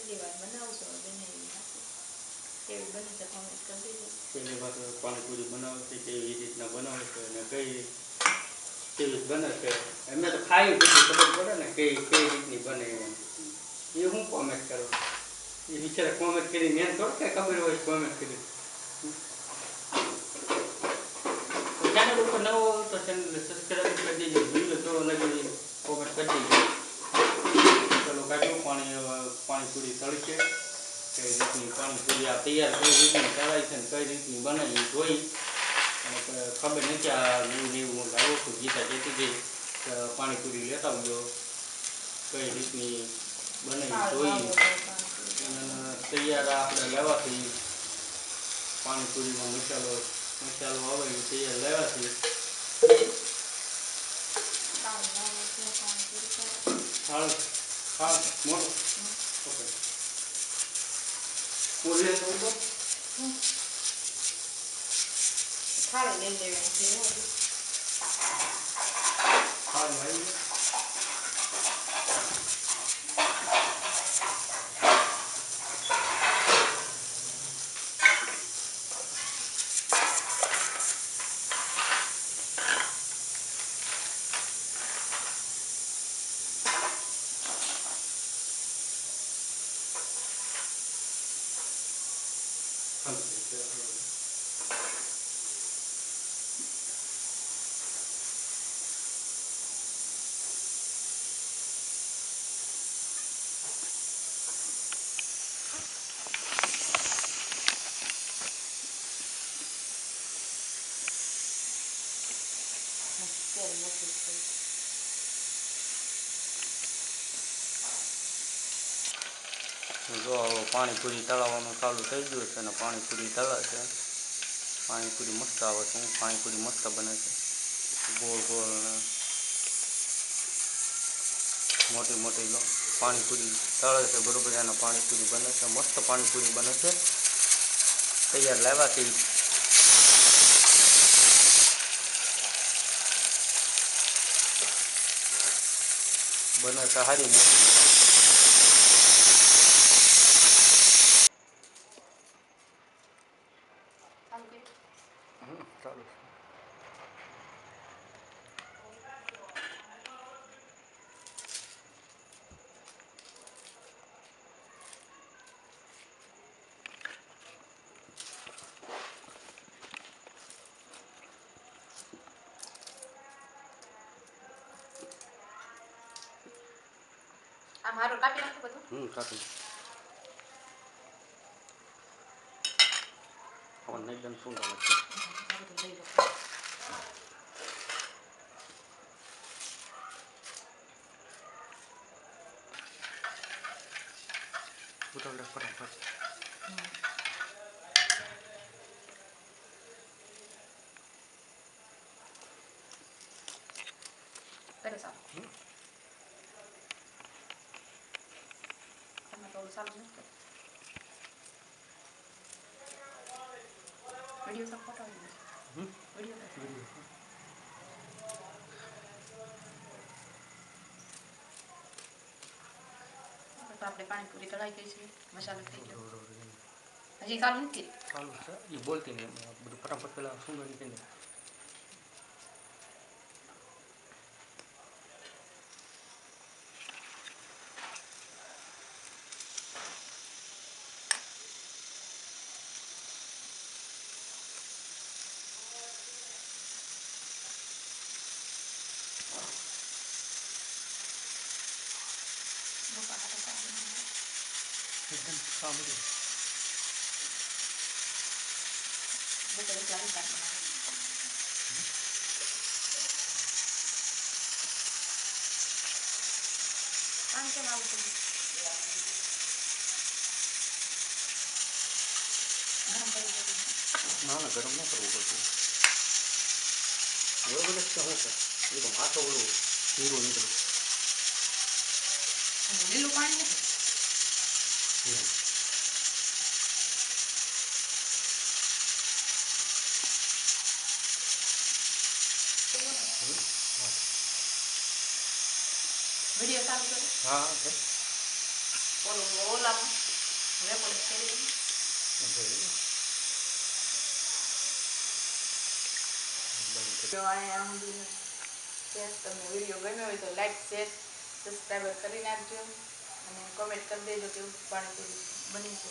પહેલી વાર બનાવશો બનાવી નાખો કેવી બને છે કોમેન્ટ કરી દેજો પહેલી વાર પાણીપુરી બનાવે છે કેવી રીતના બનાવે છે અને કેવી બને છે એમને તો ખાઈ પછી ખબર પડે ને કઈ રીતની બને એમ એ હું કોમેન્ટ કરું એ બિચારા કોમેન્ટ કરી મેં થોડું કઈ ખબર હોય કોમેન્ટ કરી ચેનલ ઉપર નવો હોય તો ચેનલ સબસ્ક્રાઈબ કરી દેજો વિડીયો કેવો લાગે કોમેન્ટ કરી દેજો ચલો કાઢો પાણીપુરી તળશે કઈ રીતની પાણીપુરી આ તૈયાર કઈ રીતની તળાય છે ને કઈ રીતની બનાવી જોઈ અને ખબર નથી આ નવું હું લાવ્યો છું ગીતા કહેતી હતી પાણીપુરી લેતા આવજો કઈ રીતની બનાવી જોઈ તૈયાર આપણે લેવાથી પાણીપુરીમાં મસાલો આવે એ તૈયાર લેવાથી મોટો ઓકે પૂરી લેતો ઉપર થાળી લઈ લેવાની ભાઈ જો પાણીપુરી તળાવવાનું ચાલુ થઈ ગયું છે અને પાણીપુરી તળાય છે પાણીપુરી મસ્ત આવે છે પાણીપુરી મસ્ત બને છે ગોળ ગોળ મોટી મોટી પાણીપુરી તળે છે બરોબર એના પાણીપુરી બને છે મસ્ત પાણીપુરી બને છે તૈયાર લાવવાથી બને છે સારી ચાલુ આ મારું કાપી નાખો બધું કાપી એકદમ સુંદર લાગશે ફટાફટ સરસ થોડું સારું નથી વિડીયો સબ ફોટો વિડીયો તો આપણે પાણીપુરી તળાઈ ગઈ છે મસાલો થઈ ગયો હજી ચાલુ નથી ચાલુ છે એ બોલતી નહીં બધું ફટાફટ પેલા સુંદર નીકળી एकदम सामने પાણી કેમ આવું ગરમ કરી ના ગરમ ન કરવું પડતું બરોબર જ શું છે એ તો માથો ઓળું હીરું નીકળું લીલું પાણી નથી વિડીયો ચાલુ કરો હા ઓલામાં જો અહીંયા સુધી તમને વિડીયો ગમ્યો હોય તો લાઈક શેર સબસ્ક્રાઈબર કરી નાખજો અને કોમેન્ટ કરી દેજો કેવું પાણીપુરી બની છે.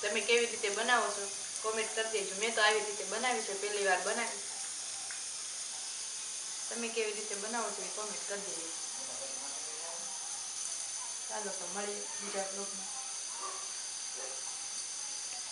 તમે કેવી રીતે બનાવો છો કોમેન્ટ કરી દેજો. મેં તો આવી રીતે બનાવી છે, પહેલી વાર બનાવી. તમે કેવી રીતે બનાવો છો એ કોમેન્ટ કરી દેજો. ચાલો તો મળીએ બીજા બ્લોગમાં.